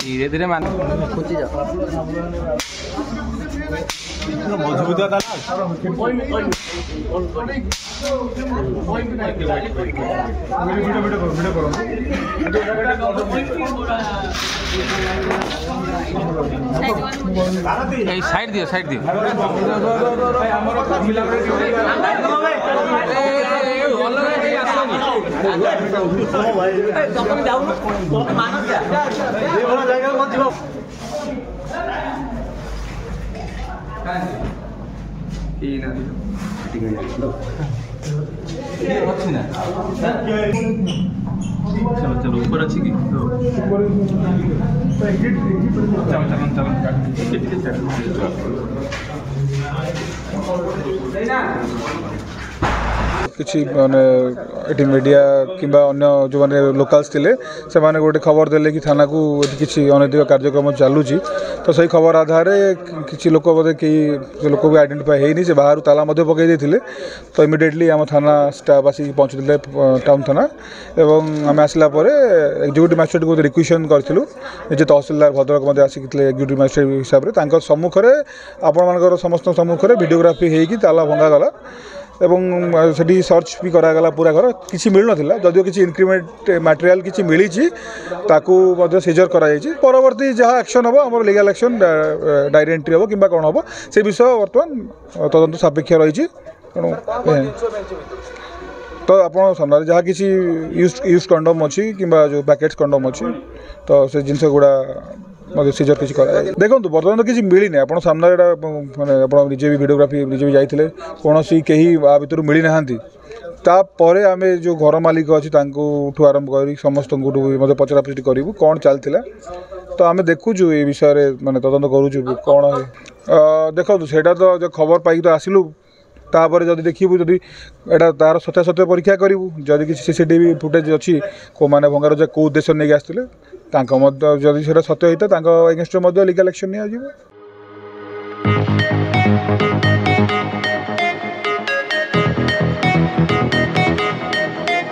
धीरे धीरे मान मजबूत साइड दियो चलो ऊपर अच्छी की किसी माने मीडिया किंबा अन्य जो माने लोकल्स थिले से माने गोटे खबर देले कि थाना को किसी अनैतिक कार्यक्रम चलुची तो सही खबर आधार किसी लोक बोधे कि लोक भी आइडेंटिफाई होनी से बाहर ताला पकई देते तो इमिडिएटली आम थाना स्टाफ आसिक पहुँचते टाउन थाना एवं आम आसला एक्जिक्यूटिव मजिस्ट्रेट को रिक्वेशन करूँ निजे तहसिलदार भद्रक आसिक एक्जिक्यूटिव मजिस्ट्रेट हिसाब से आपण मानकर समस्त सम्मुखें वीडियोग्राफी होगी ताला भंगागला एवं सेठी सर्च भी करागला पूरा घर किसी मिल ना जदिव किसी इनक्रीमेंट मटेरियल किसी मिली सीजर कराई परवर्ती जहाँ एक्शन हम आम लीगल एक्शन डायरी एंट्री हम कि कौन हम से विषय बर्तमान तदंत सापेक्ष रही तो आप सामने जहाँ किसी यूज कंडोम अच्छी कि जो पैकेट्स कंडोम अच्छी तो से जिनस गुड़ा सीजर किसी देखो बर्तमान तो किसी मिलनी आप सामने माने आप निजे भी वीडियोग्राफी निजे भी जाते कौन कहीं आ भर मिली ना तापर आम जो घर मालिक अच्छी आरंभ कर समस्त मतलब पचरा पचरी करूँ कौन चलता तो आम देखुचु ये विषय माने तदंत करुचु कौन देखो सेटा तो जो खबर पाई तो आसलु तापर जदि देखू जदि एटा तार सत्यासत्य परीक्षा करूँ जदि किसी सीसीटीवी फुटेज अच्छी को मैंने भंगार कौ उद्देश्य नहीं आसते जदि सत्य होता है एगेन्स्ट लीगल एक्शन नहीं।